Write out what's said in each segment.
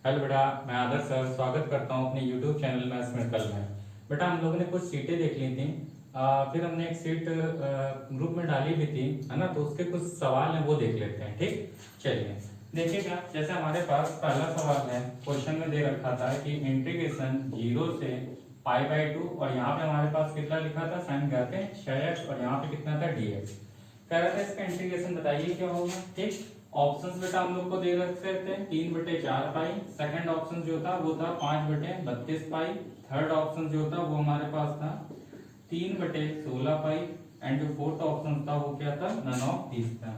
Hello बेटा, मैं आदर्श sir स्वागत करता हूँ अपने YouTube चैनल मैथ्स मेडिकल में। बेटा हम लोगों ने कुछ सीटें देख ली थी। फिर हमने एक सीट ग्रुप में डाली भी थी, है ना। तो उसके कुछ सवाल हैं वो देख लेते हैं। ठीक, चलिए देखिएगा। जैसे हमारे पास पहला सवाल है, क्वेश्चन में दे रखा था कि इंटीग्रेशन 0 से π/2 और यहाँ पे हमारे पास कितना लिखा था, साइन करते हैं 6x और यहाँ पे कितना था dx। कह रहा था इसका इंटीग्रेशन बताइए क्या होगा। ठीक, ऑप्शंस बेटा हम लोग को दे रखे थे 3/4 पाई। सेकंड ऑप्शन जो था वो था 5/32 पाई। थर्ड ऑप्शन जो था वो हमारे पास था 3/16 पाई। एंड जो फोर्थ ऑप्शन था वो क्या था, नन ऑफ दीस था।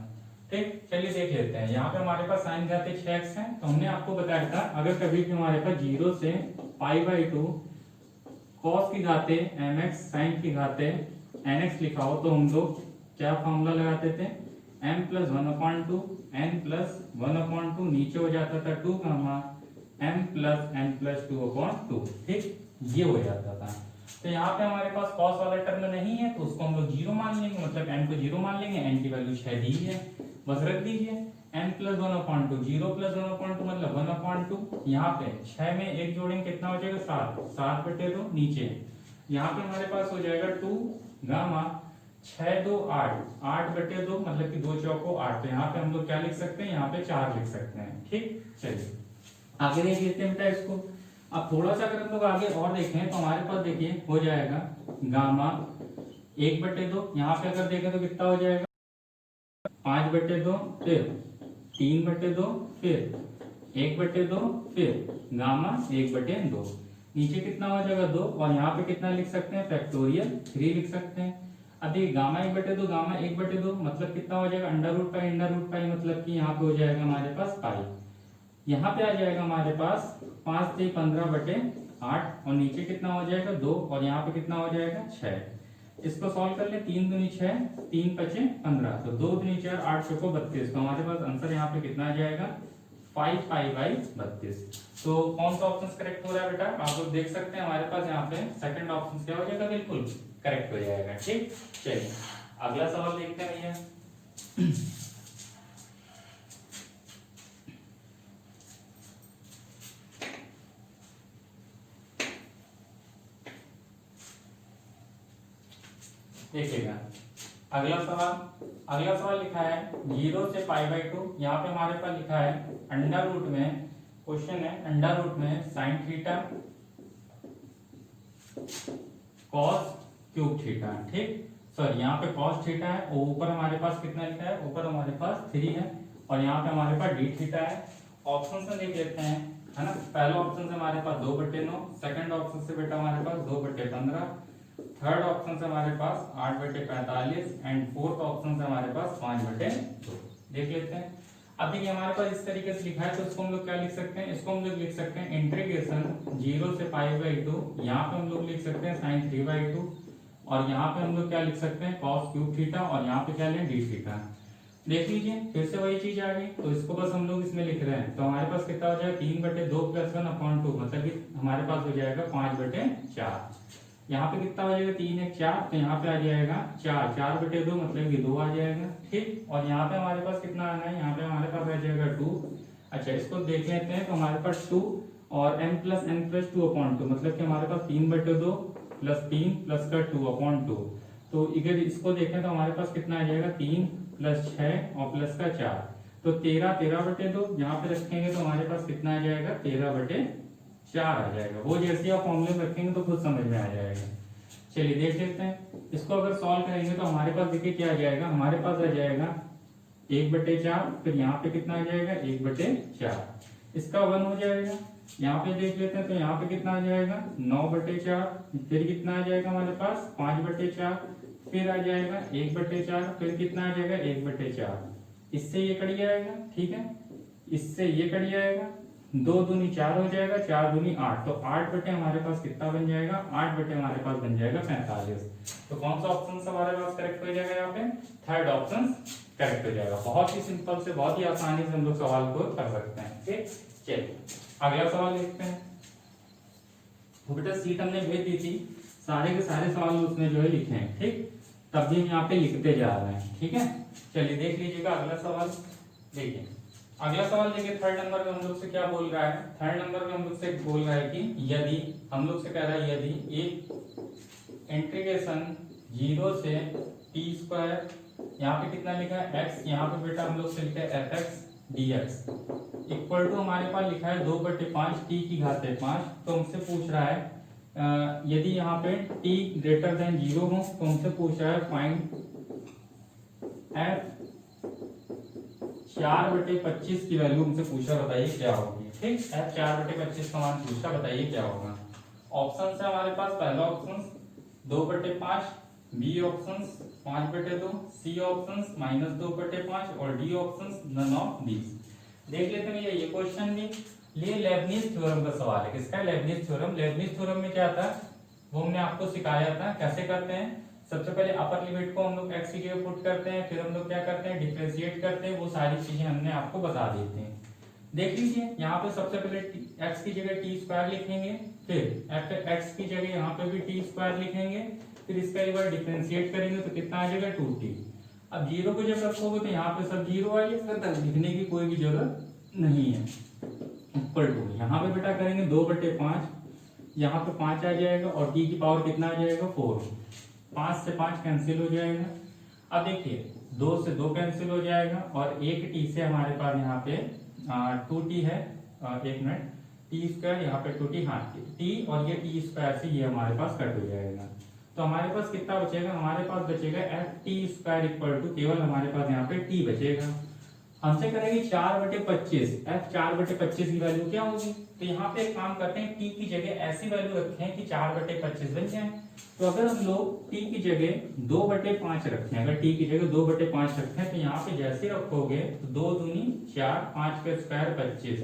ठीक, चलिए देख लेते हैं। यहाँ पे हमारे पास साइन घाते 6x है, तो हमने आपको बताया था अगर कभी भी हमारे पास 0 से π/2 cos की घाते mx sin की घाते nx लिखा हो तो हम लोग क्या फॉर्मूला लगाते थे, m प्लस 1/2 n प्लस 1/2 नीचे हो जाता था 2 gamma m plus n plus 2/2। ठीक, ये हो जाता था। तो यहाँ पे हमारे पास cos वाला टर्म नहीं है तो उसको हम लोग 0 मान लेंगे, मतलब n को 0 मान लेंगे। n की वैल्यू 6 दी है, बस रख दीजिए। n प्लस 1/2 0 प्लस 1/2 मतलब 1/2। यहाँ पे 6 में एक जोड़ेंगे कितना हो जाएगा, 7। 7/2 नीचे यहाँ पे हमारे पास हो जाएगा 2 गामा 6 2 8 8/2 मतलब कि 2 चौको 8। तो यहाँ पे हम लोग क्या लिख सकते हैं, यहाँ पे 4 लिख सकते हैं। ठीक, चलिए आगे देख लेते हैं बेटा इसको। अब थोड़ा सा अगर हम लोग आगे और देखें तो हमारे पास देखिए हो जाएगा गामा 1/2। यहाँ पे अगर देखें तो कितना हो जाएगा 5/2, फिर 3/2, फिर 1/2, फिर गामा 1/2। नीचे कितना हो जाएगा 2 और यहाँ पे कितना लिख सकते हैं, फैक्टोरियल 3 लिख सकते हैं। अब देखिए गामा 1/2 गामा 1/2 मतलब कितना हो जाएगा अंडर रूट पाई मतलब कि यहाँ पे हो जाएगा हमारे पास पाई। यहाँ पे आ जाएगा हमारे पास 5 से 15/8 और नीचे कितना हो जाएगा 2 और यहाँ पे कितना हो जाएगा 6। इसको सॉल्व कर ले, 3 दूनी 6 3 5 15 तो 2 दूनी 4 8 चौको 32। तो हमारे पास आंसर यहाँ पे कितना आ जाएगा 5π/32। तो कौन सा ऑप्शन करेक्ट हो रहा है बेटा, आप लोग देख सकते हैं हमारे पास यहाँ पे सेकंड ऑप्शन क्या हो जाएगा, बिल्कुल करेक्ट हो जाएगा। ठीक, चलिए अगला सवाल देखते हैं भैया। देखिएगा अगला सवाल लिखा है 0 से π/2। यहाँ पे हमारे पास लिखा है अंडर रूट में, क्वेश्चन है अंडर रूट में sine theta cos cube theta. ठीक, सॉरी यहाँ पे कॉस थीटा है और ऊपर हमारे पास कितना लिखा है, ऊपर हमारे पास 3 है और यहाँ पे हमारे पास डी थीटा है। ऑप्शन से देख लेते हैं, है ना। पहला ऑप्शन से हमारे पास 2/9, सेकंड ऑप्शन से बेटा हमारे पास 2/15, थर्ड ऑप्शन से हमारे पास 8/45 एंड फोर्थ ऑप्शन से हमारे पास 5/2। देख लेते हैं। अब देखिए हमारे पास इस तरीके से लिखा है तो इसको हम लोग क्या लिख सकते हैं, इसको हम लोग लिख सकते हैं इंटीग्रेशन 0 से π/2। यहाँ पे हम लोग लिख सकते हैं साइन 3/2 और यहाँ पे हम लोग क्या लिख सकते हैं कॉस क्यूब थीटा और यहाँ पे क्या लें डी थीटा। देख लीजिए फिर से वही चीज आ गई, तो इसको बस हम लोग इसमें लिख रहे हैं। तो हमारे पास कितना हो जाएगा 3/2 + 1/2 मतलब कि हमारे पास हो जाएगा 5/4। यहाँ पे कितना हो जाएगा 3 1 4 तो यहाँ पे आ जाएगा 4 4/2 मतलब कि 2 आ जाएगा। ठीक, और यहाँ पे हमारे पास कितना आना है, यहाँ पे हमारे पास आ जाएगा 2। अच्छा इसको देख लेते हैं तो हमारे पास 2 और m + n + 2/2 मतलब कि हमारे पास 3/2 + 3 + का 2/2। तो इधर इसको देखें तो हमारे पास कितना आ जाएगा 3 + 6 और प्लस का 4 तो 13/2। यहाँ पे रखेंगे तो हमारे पास कितना आ जाएगा 13/4 आ जाएगा। वो जैसे आप फॉर्मूले में रखेंगे तो खुद समझ में आ जाएगा। चलिए देख लेते हैं इसको। अगर सॉल्व करेंगे तो हमारे पास देखिए क्या आ जाएगा, हमारे पास आ जाएगा 1/4, फिर यहाँ पे कितना आ जाएगा 1/4, इसका 1 हो जाएगा। यहाँ पे देख लेते हैं तो यहाँ पे कितना आ जाएगा 9/4, फिर कितना आ जाएगा हमारे पास 5/4, फिर आ जाएगा 1/4, फिर कितना आ जाएगा 1/4। इससे ये कट जाएगा, ठीक है, इससे ये कट जाएगा, 2 दूनी 4 हो जाएगा, 4 दूनी 8 तो 8 हमारे पास कितना बन जाएगा 8 हमारे पास बन जाएगा 45। तो कौन सा ऑप्शन हमारे पास करेक्ट हो जाएगा, यहाँ पे थर्ड ऑप्शन करेक्ट हो जाएगा। बहुत ही सिंपल से बहुत ही आसानी से हम लोग सवाल को कर सकते हैं। ठीक, चलिए अगला सवाल देखते हैं। तो बेटा सीट हमने भेज दी थी, सारे के सारे सवाल उसमें जो है लिखे हैं। ठीक, तब भी हम यहाँ पे लिखते जा रहे हैं। ठीक है, चलिए देख लीजिएगा अगला सवाल। देखिए अगला सवाल देखिए, थर्ड नंबर में हम लोग से क्या बोल रहा है। थर्ड नंबर में हम लोग से बोल रहा है कि यदि, हम लोग से कह रहा है यदि एक इंटीग्रेशन 0 से टी स्क्वायर, यहाँ पे कितना लिखा है x, यहाँ पे बेटा हम लोग से लिखा है fx dx इक्वल टू हमारे पास लिखा है 2/5 टी की घात है 5। तो हमसे पूछ रहा है यदि यहाँ पे t ग्रेटर देन 0 हो तो हमसे पूछ रहा है फाइंड f 4/25 की वैल्यू हमसे पूछा, बताइए क्या होगी। ठीक, f 4/25 का मान पूछा, बताइए क्या होगा। ऑप्शन है हमारे पास, पहला option 2/5, B option 5/2, C option -2/5 और D option none of these. देख लेते हैं ये क्वेश्चन भी, ये लेबनीज थ्योरम का सवाल है। किसका? Lebanese theorem. लेबनीज थ्योरम में क्या था वो हमने आपको सिखाया था, कैसे करते हैं। सबसे पहले अपर लिमिट को हम लोग x की जगह पुट करते हैं, फिर हम लोग क्या करते हैं डिफरेंशिएट करते हैं, वो सारी चीजें हमने आपको बता देते हैं। देख लीजिए यहाँ पे सबसे पहले x की जगह टी स्क्वायर लिखेंगे, फिर x की जगह यहाँ पे भी टी स्क्वायर लिखेंगे, फिर इसका एक बार डिफरेंशिएट करेंगे तो कितना आ जाएगा 2t। अब जीरो को जब रखोगे तो यहाँ पे सब जीरो आएगा, फिर लिखने की कोई भी जरूरत नहीं है। इक्वल टू यहाँ पे बेटा करेंगे 2/5, यहाँ पे 5 आ जाएगा और t की पावर कितना आ जाएगा 4। 5 से 5 कैंसिल हो जाएगा। अब देखिए 2 से 2 कैंसिल हो जाएगा और एक t से हमारे पास यहाँ पे 2t है, एक मिनट, टी स्क्वायर यहाँ पे 2t, हाँ t और ये टी स्क्वायर से ये हमारे पास कट हो जाएगा। तो हमारे पास कितना बचेगा? हमारे पास बचेगा F T square equal to, केवल हमारे पास यहाँ पे t बचेगा। हमसे करेंगे 4/25, एफ 4/25 की वैल्यू क्या होगी? तो यहाँ पे एक काम करते हैं, t की जगह ऐसी वैल्यू रखें कि 4/25 बन जाए। तो अगर हम लोग t की जगह 2/5 रखें, अगर t की जगह 2/5 रखें तो यहाँ पे जैसे रखोगे तो 2 दूनी 4, 5 का स्क्वायर 25।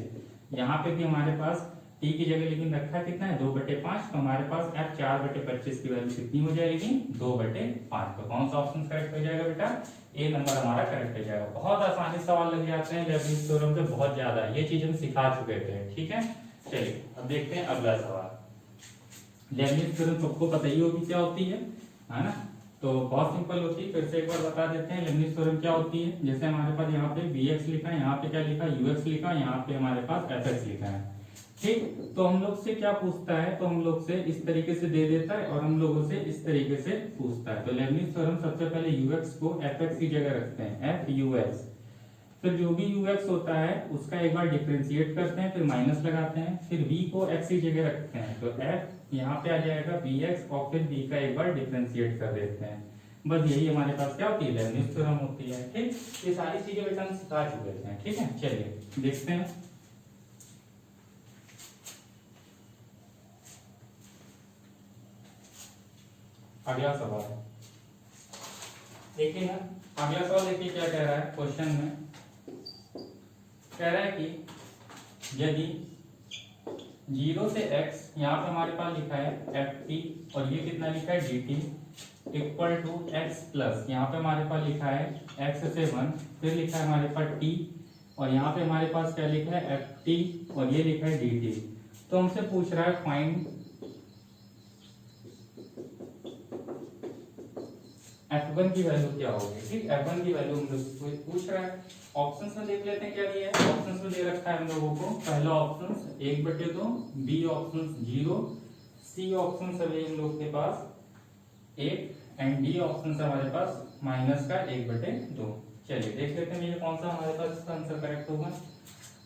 यहाँ पे भी हमारे पास t की जगह लेकिन रखा है कितना है 2/5, तो हमारे पास f 4/25 की वैल्यू कितनी हो जाएगी 2/5। तो कौन सा ऑप्शन करेक्ट हो जाएगा बेटा? ए नंबर हमारा करेक्ट हो जाएगा। बहुत आसानी सवाल लग जाते हैं लेबनीज थ्योरम से, बहुत ज्यादा, ये चीज हम सिखा चुके थे। ठीक है, चलिए अब देखते हैं अगला सवाल। लेबनीज थ्योरम सबको पता ही होगी क्या होती है ना? तो बहुत सिंपल होती है, फिर से एक बार बता देते हैं लेबनीज थ्योरम क्या होती है। जैसे हमारे पास यहाँ पे bx लिखा है, यहाँ पे क्या लिखा है ux लिखा है, यहाँ पे हमारे पास fx लिखा है। ठीक, तो हम लोग से क्या पूछता है? तो हम लोग से इस तरीके से दे देता है और हम लोगों से इस तरीके से पूछता है। तो लेबनीज थ्योरम सबसे पहले ux को fx की जगह रखते हैं, fux, फिर जो भी ux होता है उसका एक बार डिफरेंशिएट करते हैं, फिर माइनस लगाते हैं, फिर v को x की जगह रखते हैं, तो f यहाँ पे आ जाएगा bx और फिर v का एक बार डिफरेंशिएट कर देते हैं। बस यही हमारे पास क्या होती है? लेबनीज थ्योरम होती है। ठीक, ये सारी चीजें बेटा हम सिखा चुके हैं। ठीक है, चलिए देखते हैं अगला सवाल। देखिए ना, अगला सवाल देखिए क्या कह रहा है क्वेश्चन में। कह रहा है कि यदि 0 से x, यहाँ पे हमारे पास लिखा है ft और ये कितना लिखा है dt equal to x plus, यहाँ पे हमारे पास लिखा है x से 1, फिर लिखा है हमारे पास t और यहाँ पे हमारे पास क्या लिखा है ft और ये लिखा है dt। तो हमसे पूछ रहा है फाइंड f1 की वैल्यू क्या होगी। ठीक, f1 की वैल्यू हम लोग पूछ रहा है। ऑप्शंस में देख लेते हैं क्या दिया है। ऑप्शंस में दे रखा है हम लोगों को, पहला option 1/2, B option 0, C option है हम लोग के पास 1 एंड डी ऑप्शन है हमारे पास माइनस का 1/2। चलिए देख लेते हैं ये कौन सा हमारे पास इसका आंसर करेक्ट होगा।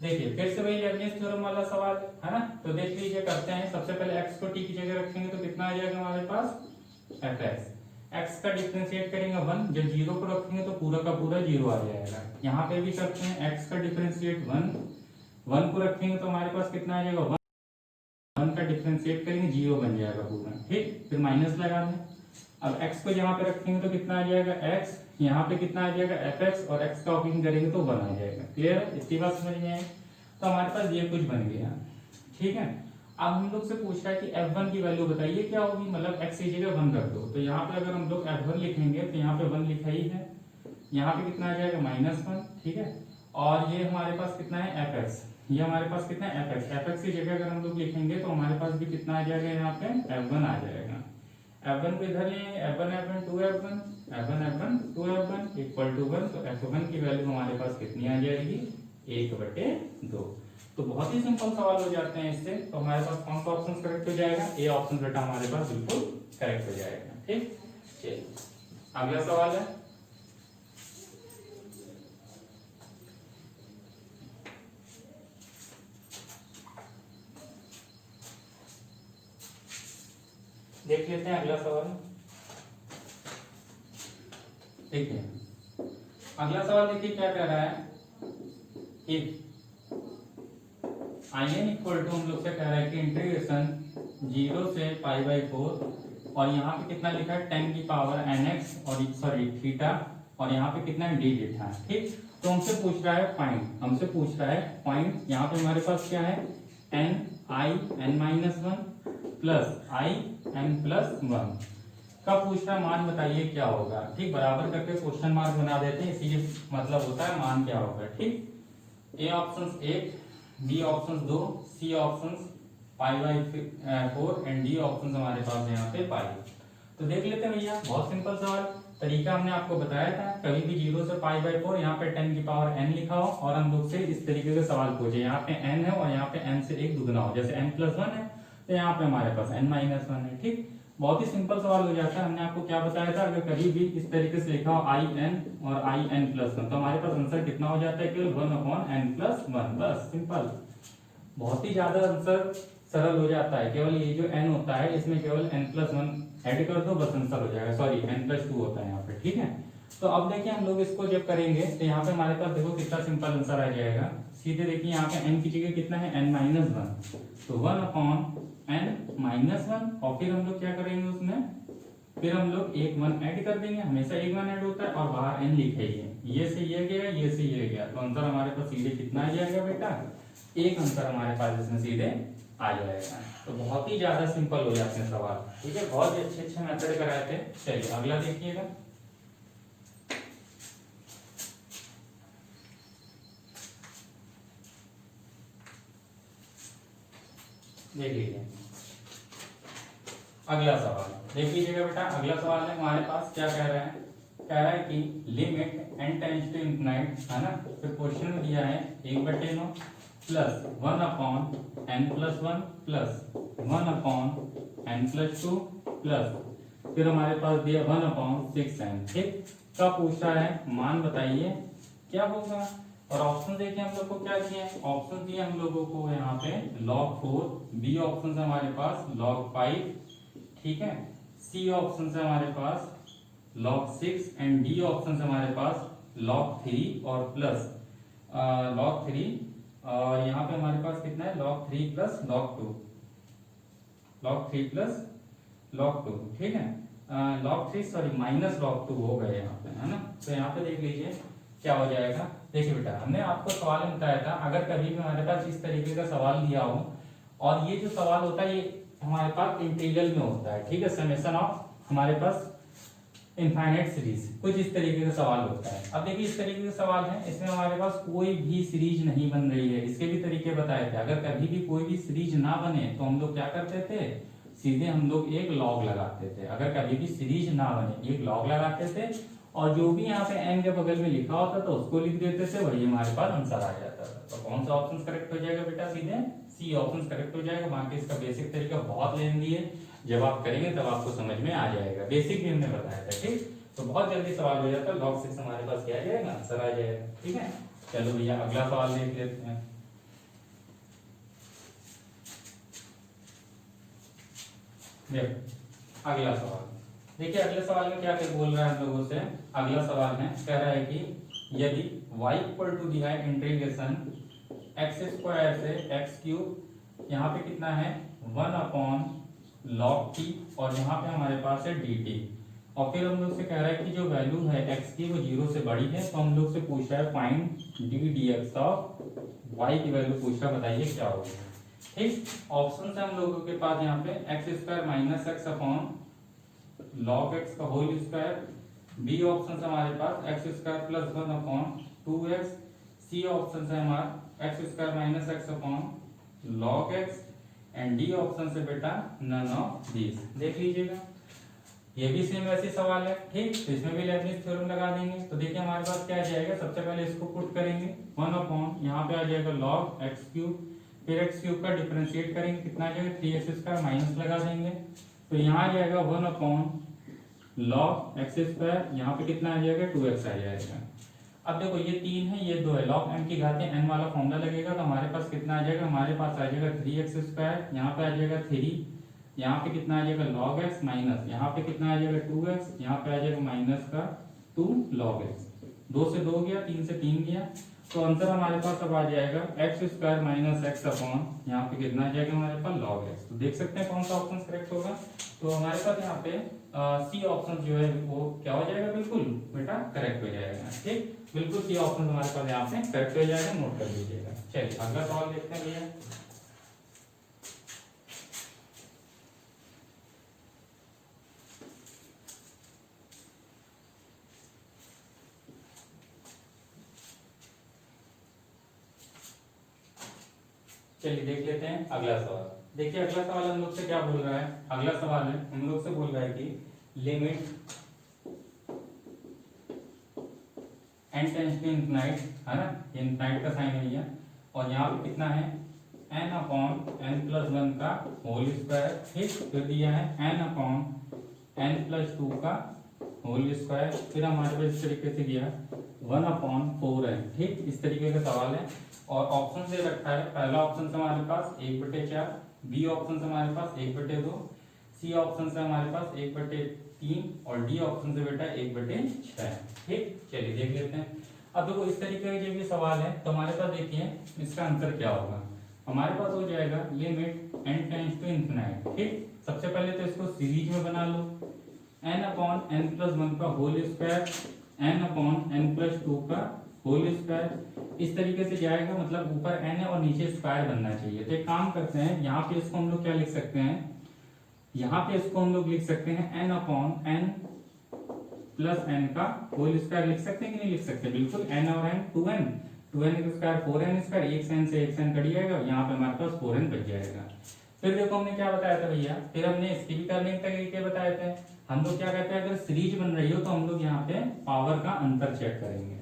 देखिए फिर से वही लेबनीज थ्योरम वाला सवाल है ना, तो देख लीजिए करते हैं। सबसे पहले x को t की जगह रखेंगे तो कितना आ जाएगा हमारे पास fx, x का डिफरेंशिएट करेंगे 1, जब 0 को रखेंगे तो पूरा का पूरा 0 आ जाएगा। यहाँ पे भी करते हैं x का डिफरेंशिएट 1 को रखेंगे तो हमारे पास कितना आ जाएगा 1 का डिफरेंशिएट करेंगे 0 बन जाएगा पूरा। ठीक, फिर माइनस लगा दें। अब x को यहाँ पे रखेंगे तो कितना आ जाएगा x, यहाँ पे कितना आ जाएगा fx और x का ऑपरेशन करेंगे तो 1 आ जाएगा। क्लियर है, इतनी बात समझ में आई। तो हमारे पास ये कुछ बन गया। ठीक है, अब हम लोग से पूछ रहा है कि f1 की वैल्यू बताइए क्या होगी, मतलब x की जगह 1 रख दो। तो यहाँ पे अगर हम लोग f1 लिखेंगे तो यहाँ पे 1 लिखा ही है, यहाँ पे कितना आ जाएगा -1। ठीक है, और ये हमारे पास कितना है fx, ये हमारे पास कितना है fx की जगह अगर हम लोग लिखेंगे तो हमारे पास भी कितना आ जाएगा, यहाँ पे f1 आ जाएगा। f1 को इधर ले f1 2f1 इक्वल टू 1, तो f1 की वैल्यू हमारे पास कितनी आ जाएगी 1/2। तो बहुत ही सिंपल सवाल हो जाते हैं इससे। तो हमारे पास कौन सा ऑप्शन करेक्ट हो जाएगा? ए ऑप्शन बेटा हमारे पास बिल्कुल करेक्ट हो जाएगा। ठीक, चलिए अगला सवाल है, देख लेते हैं अगला सवाल। देखिए अगला सवाल, देखिए क्या कह रहा है कि in इक्वल टू, हम लोग से कह रहा है कि इंटीग्रेशन 0 से π/4 और यहाँ पे कितना लिखा है 10 की पावर nx और सॉरी थीटा, और यहाँ पे कितना डी लिखा है। ठीक, तो हमसे पूछ रहा है पॉइंट, हमसे पूछ रहा है पॉइंट। यहाँ पे हमारे पास क्या है n(i(n-1) प्लस i(n+1) का पूछ रहा है मान बताइए क्या होगा। ठीक, बराबर करके क्वेश्चन मार्क बना देते हैं, इसी मतलब होता है मान क्या होगा। ठीक, A option 1, B option 2, C option π/4 and D option हमारे पास यहाँ पे पाई। तो देख लेते हैं भैया, बहुत सिंपल सवाल। तरीका हमने आपको बताया था, कभी भी 0 से π/4 यहाँ पे 10 की पावर n लिखा हो और हम लोग से इस तरीके का सवाल पूछे, यहाँ पे n है और यहाँ पे n से एक दुगना हो, जैसे n+1 है तो यहाँ पे हमारे पास n-1 है। ठीक, बहुत ही सिंपल सवाल हो जाता है। हमने आपको क्या बताया था, अगर कभी भी इस तरीके से लिखा हो in और in+1 तो हमारे पास आंसर कितना हो जाता है, केवल 1/n+1। बस सिंपल, बहुत ही ज्यादा आंसर सरल हो जाता है। केवल ये जो n होता है इसमें केवल n+1 ऐड कर दो, बस आंसर हो जाएगा। सॉरी n+2 होता है यहाँ पे। ठीक है, तो अब देखिए हम लोग इसको जब करेंगे तो यहाँ पे हमारे पास देखो कितना सिंपल आंसर आ जाएगा। सीधे देखिए यहाँ पे n की जगह कितना है n-1, तो 1/n-1 और फिर हम लोग क्या करेंगे उसमें, फिर हम लोग एक 1 ऐड कर देंगे, हमेशा एक 1 ऐड होता है और बाहर n लिखा ही है। ये से ये गया, ये से ये गया, तो आंसर हमारे पास सीधे कितना आ जाएगा बेटा, एक आंसर हमारे पास इसमें सीधे आ जाएगा। तो बहुत ही ज्यादा सिंपल हो जाते हैं सवाल। ठीक है, बहुत ही अच्छे अच्छे मेथड कराए थे। चलिए अगला देखिएगा, देख लीजिए अगला सवाल। देख लीजिएगा बेटा, अगला सवाल है हमारे पास क्या कह रहा है, कह रहा है कि limit n tends to infinite, है ना। फिर क्वेश्चन में दिया है 1/9 plus 1/n+1 plus 1/n+2 plus फिर हमारे पास दिया 1/6n। ठीक, का पूछ रहा है मान बताइए क्या होगा। और ऑप्शन देखिए हम लोग को क्या दिए हैं, ऑप्शन दिए हम लोगों को यहाँ पे log 4, बी ऑप्शन से हमारे पास log 5, ठीक है, सी ऑप्शन से हमारे पास log 6 एंड डी ऑप्शन से हमारे पास log 3 और प्लस log 3 और यहाँ पे हमारे पास कितना है log 3 plus log 2, log 3 plus log 2। ठीक है, log 3 सॉरी माइनस log 2 हो गए यहाँ पे, है ना। तो यहाँ पे देख लीजिए क्या हो जाएगा। देखिए बेटा, हमने आपको सवाल में बताया था अगर कभी भी हमारे पास इस तरीके का सवाल दिया हो और ये जो सवाल होता है ये हमारे पास इंटीग्रल में होता है। ठीक है, समेशन ऑफ हमारे पास इनफाइनाइट सीरीज, कुछ इस तरीके का सवाल होता है। अब देखिए इस तरीके का सवाल है, इसमें हमारे पास कोई भी सीरीज नहीं बन रही है। इसके भी तरीके बताए थे, अगर कभी भी कोई भी सीरीज ना बने तो हम लोग क्या करते थे, सीधे हम लोग एक लॉग लगाते थे। अगर कभी भी सीरीज ना बने एक लॉग लगाते थे और जो भी यहाँ पे n के बगल में लिखा होता था उसको लिख देते थे, वही हमारे पास आंसर आ जाता था। तो कौन सा ऑप्शन करेक्ट हो जाएगा बेटा, सीधे सी ऑप्शन करेक्ट हो जाएगा। बाकी इसका बेसिक तरीका बहुत लेंदी है, जब आप करेंगे तब आपको समझ में आ जाएगा। बेसिक भी हमने बताया था। ठीक, तो बहुत जल्दी सवाल हो जाता है, log 6 हमारे पास क्या आ जाएगा, आंसर आ जाएगा। ठीक है, चलो भैया अगला सवाल देख लेते हैं। अगला सवाल देखिए, अगले सवाल में क्या क्या बोल रहा है हम लोगों से। अगला सवाल में कह रहा है कि यदि y इक्वल टू दिया है इंटीग्रेशन x² से x³ यहाँ पे कितना है 1/log t और यहाँ पे हमारे पास है dt, और फिर हम लोग से कह रहा है कि जो वैल्यू है x की वो 0 से बड़ी है, तो हम लोग से पूछ रहा है find d dx of y की वैल्यू पूछ रहा है, बताइए क्या होगी। ठीक, ऑप्शन है हम लोगों के पास यहाँ पे x² - x log x का होल स्क्वायर, बी ऑप्शन से हमारे पास x² + 1/2x, सी ऑप्शन से हमारा x² - x log x and D option से बेटा नन ऑफ दिस। देख लीजिएगा ये भी सेम वैसे सवाल है, ठीक। तो इसमें भी लेबनिज थ्योरम लगा देंगे। तो देखिए हमारे पास क्या आ जाएगा, सबसे पहले इसको पुट करेंगे 1 अपॉन यहाँ पे आ जाएगा log x क्यूब, फिर x क्यूब का डिफरेंशिएट करेंगे, कितना आ जाएगा 3x स्क्वायर, माइनस लगा देंगे। तो यहाँ आ जाएगा 1 अपॉन log x स्क्वायर, यहाँ पे कितना आ जाएगा 2x आ जाएगा। अब देखो ये 3 है, ये 2 है, log m की घात n वाला फॉर्मूला लगेगा, तो हमारे पास कितना आ जाएगा, हमारे पास आ जाएगा 3x स्क्वायर, यहाँ पे आ जाएगा 3, यहाँ पे कितना आ जाएगा log x माइनस, यहाँ पे कितना आ जाएगा 2x, यहाँ पे आ जाएगा माइनस का 2 log x, 2 से 2 गया, 3 से 3 गया। तो आंसर हमारे पास अब आ जाएगा x square minus x upon, यहाँ पे कितना आ जाएगा हमारे पास log x। तो देख सकते हैं कौन सा ऑप्शन करेक्ट होगा। तो हमारे पास यहाँ पे सी ऑप्शन जो है वो क्या हो जाएगा, बिल्कुल बेटा करेक्ट हो जाएगा, ठीक। बिल्कुल सी ऑप्शन हमारे पास यहाँ पे करेक्ट हो जाएगा, नोट कर लीजिएगा। चलिए अगला सवाल देखते हैं भैया। चलिए देख लेते हैं अगला सवाल। देखिए अगला सवाल हम लोग से क्या बोल रहा है, अगला सवाल है हम लोग से बोल रहा है कि limit n tends to infinite, है ना, इनफिनिट का साइन है, और यहाँ पे कितना है n अपॉन n प्लस 1 का होल स्क्वायर, ठीक। फिर दिया है n अपॉन n प्लस 2 का होल स्क्वायर, फिर हमारे पास इस तरीके से दिया 1 अपॉन 4 है, ठीक। इस तरीके का सवाल है और ऑप्शन दे रखा है। पहला ऑप्शन से हमारे पास 1/4, बी ऑप्शन से हमारे पास 1/2, सी ऑप्शन से हमारे पास 1/3 और डी ऑप्शन से बेटा 1/6, ठीक। चलिए देख लेते हैं। अब देखो इस तरीके का जब ये सवाल है तो हमारे पास देखिए इसका आंसर क्या होगा, हमारे पास हो जाएगा limit n tends to infinite, ठीक। सबसे पहले तो इसको सीरीज में बना लो, n अपॉन n प्लस 1 का whole square, n upon n plus 2 का होल स्क्वायर, इस तरीके से जाएगा, मतलब ऊपर n है और नीचे स्क्वायर बनना चाहिए। तो एक काम करते हैं, यहाँ पे इसको हम लोग क्या लिख सकते हैं, यहाँ पे इसको हम लोग लिख सकते हैं n upon n plus n का होल स्क्वायर लिख सकते हैं कि नहीं लिख सकते, बिल्कुल। n और n 2n, 2n का स्क्वायर 4n स्क्वायर, एक n से एक n कट जाएगा, यहाँ पे हमारे पास 4n बच जाएगा। फिर देखो हमने क्या बताया था भैया, फिर हमने इसकी भी करने के तरीके बताए थे। हम लोग क्या कहते हैं, अगर सीरीज बन रही हो तो हम लोग यहाँ पे पावर का अंतर चेक करेंगे।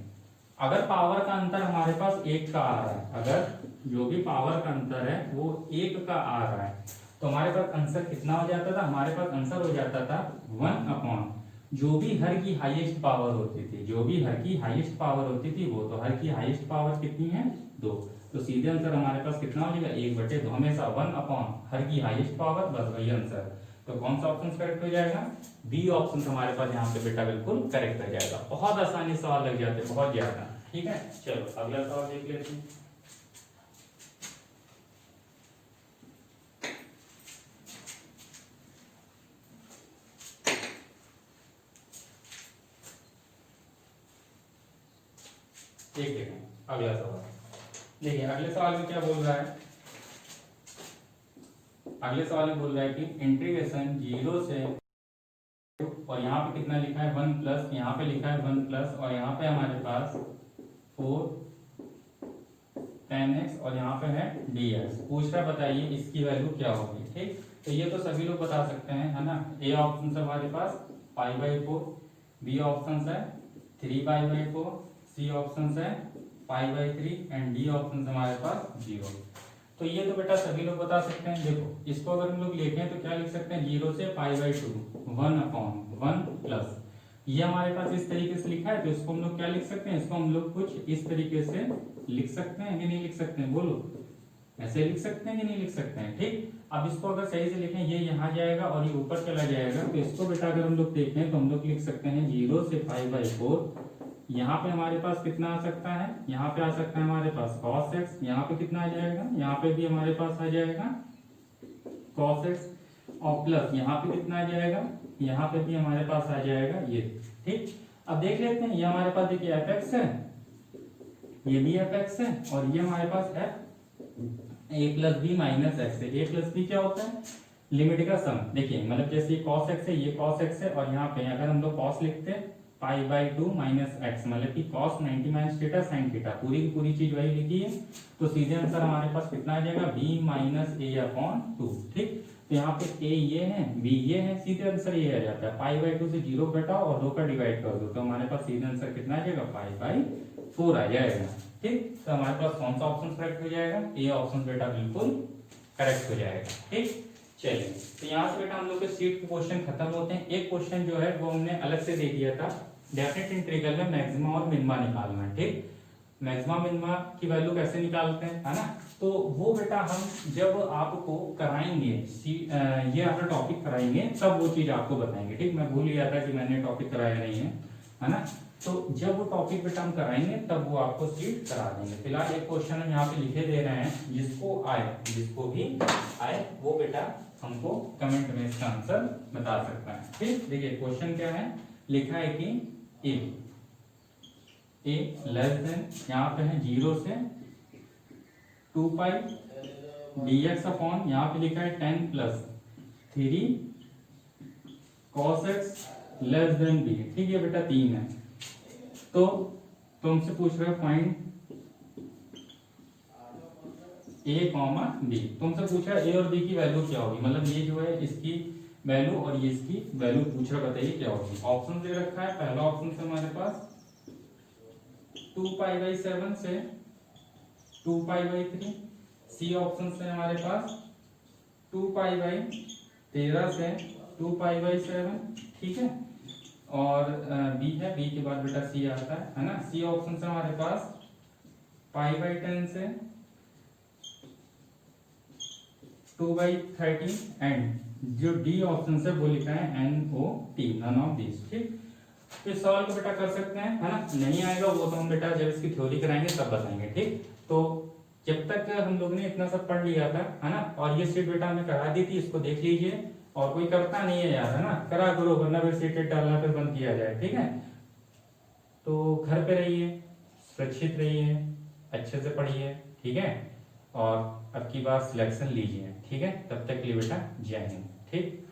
अगर पावर का अंतर हमारे पास 1 का आ रहा है, अगर जो भी पावर का अंतर है वो 1 का आ रहा है, तो हमारे पास आंसर कितना हो जाता था, हमारे पास आंसर हो जाता था 1 अपॉन जो भी हर की हाईएस्ट पावर होती थी, जो भी हर की हाईएस्ट पावर होती थी वो, तो हर की हाईएस्ट पावर कितनी है 2, तो सीधे आंसर हमारे पास कितना हो जाएगा 1/2, हमेशा 1 अपॉन हर की हाईएस्ट पावर, बस वही आंसर। तो कौन सा ऑप्शन करेक्ट हो जाएगा, बी ऑप्शन हमारे पास यहाँ पे बेटा बिल्कुल करेक्ट हो जाएगा। बहुत आसानी सवाल लग जाते हैं, बहुत ज्यादा, ठीक है। चलो अगला सवाल देख लेते हैं। देखिए अगला सवाल, देखिए अगले सवाल में क्या बोल रहा है, अगले सवाल में बोल रहा है कि इंटीग्रेशन 0 से, और यहाँ पे कितना लिखा है 1 प्लस, यहाँ पे लिखा है 1 प्लस, और यहाँ पे हमारे पास 4 10x और यहाँ पे है dx। पूछ रहा बताइए इसकी वैल्यू क्या होगी, ठीक। तो ये तो सभी लोग बता सकते हैं, है ना। ए ऑप्शन से हमारे पास π/4, बी ऑप्शन है 3π/4, सी ऑप्शन है π/3 एंड डी ऑप्शन हमारे पास 0। तो ये तो बेटा सभी लोग बता सकते हैं। देखो इसको अगर हम लोग लिखें तो क्या लिख सकते हैं, 0 से π/2 1 अपॉन 1 प्लस, ये हमारे पास इस तरीके से लिखा है, तो इसको हम लोग क्या लिख सकते हैं, इसको हम लोग कुछ इस तरीके से लिख सकते हैं कि नहीं लिख सकते हैं, बोलो, ऐसे लिख सकते हैं कि नहीं लिख सकते हैं, ठीक। अब इसको अगर सही से लिखें, ये यहाँ जाएगा और ये ऊपर चला जाएगा, तो इसको बेटा अगर हम लोग देखें तो हम लोग लिख सकते हैं 0 से π/4, यहाँ पे हमारे पास कितना आ सकता है, यहाँ पे आ सकता है हमारे पास cos x, यहाँ पे कितना आ जाएगा, यहाँ पे भी हमारे पास आ जाएगा cos x, और प्लस यहाँ पे कितना आ जाएगा, यहाँ पे भी हमारे पास आ जाएगा ये, ठीक। अब देख लेते हैं, ये हमारे पास देखिए fx है, ये भी fx है, और ये हमारे पास है a plus B minus X है। a प्लस बी क्या होता है, लिमिट का सम। देखिए मतलब जैसे ये cos x है, ये cos x है, और यहाँ पे अगर हम लोग cos लिखते हैं π/2 माइनस एक्स, मतलब कि cos 90 minus theta sin theta, पूरी की पूरी चीज वही लिखी है, तो सीधे आंसर हमारे पास कितना आ जाएगा b माइनस a अपॉन 2, ठीक। तो यहाँ पे ए ये है, बी ये है, सीधे आंसर ये आ जाता है। पाई बाई 2 से 0 घटाओ और 2 का डिवाइड कर दो, तो हमारे पास सीधे आंसर कितना आ जाएगा, पाई बाई 4 आ जाएगा। ठीक, तो हमारे पास कौन सा ऑप्शन करेक्ट हो जाएगा, ए ऑप्शन बेटा बिल्कुल करेक्ट हो जाएगा। ठीक, चलिए तो यहाँ से बेटा हम लोग के सीट के क्वेश्चन खत्म होते हैं। एक क्वेश्चन जो है वो हमने अलग से दे दिया था, डेफिनेट इंटीग्रल में मैक्सिमा और मिनिमा निकालना है। ठीक, मैक्सिमा मिनिमा की वैल्यू कैसे निकालते हैं, है ना, तो वो बेटा हम जब आपको कराएंगे ये अपना टॉपिक कराएंगे तब वो चीज आपको बताएंगे। ठीक, मैं भूल गया था कि मैंने टॉपिक कराया नहीं है ना, तो जब वो टॉपिक बेटा हम कराएंगे तब वो आपको सीट करा देंगे। फिलहाल एक क्वेश्चन हम यहाँ पे लिखे दे रहे हैं, जिसको भी आए वो बेटा हमको कमेंट में इसका आंसर बता सकता है। ठीक, देखिए क्वेश्चन क्या है, लिखा है कि ए लेस देन, यहाँ पे है 0 से 2 पाई dx अपॉन, यहाँ पे लिखा है 10 plus 3 cos x less than b। ठीक है बेटा, 3 है, तो तुमसे पूछ रहे हो फाइंड a कॉमा b। तुमसे पूछा a और b की वैल्यू क्या होगी, मतलब ये जो है इसकी वैल्यू और ये इसकी वैल्यू पूछ रहा, बताइए क्या होगी। ऑप्शन दे रखा है, पहला ऑप्शन से हमारे पास 2 पाई बाई 7 से 2 पाई बाई 3, सी ऑप्शन से हमारे पास 2 पाई बाई 13 से 2 पाई बाई 7। ठीक है, और बी है, बी के बाद बेटा सी आता है ना। सी ऑप्शन से हमारे पास पाई बाई 10 से 2 बाई 30, एंड जो डी ऑप्शन से वो लिखा है NOT, नन ऑफ दिस। ठीक, तो इस सवाल को बेटा कर सकते हैं, है ना। नहीं आएगा वो तो हम बेटा जब इसकी थ्योरी कराएंगे तब बताएंगे। ठीक, तो जब तक हम लोग ने इतना सब पढ़ लिया था, है ना, और ये सीट बेटा हमें करा दी थी, इसको देख लीजिए। और कोई करता नहीं है यार, है ना, करा करो, वरना फिर सीट डालना फिर बंद किया जाए। ठीक है, तो घर पे रहिए, सुरक्षित रहिए, अच्छे से पढ़िए। ठीक है, और अब की बार सिलेक्शन लीजिए। ठीक है, तब तक के लिए बेटा जय हिंद। ठीक।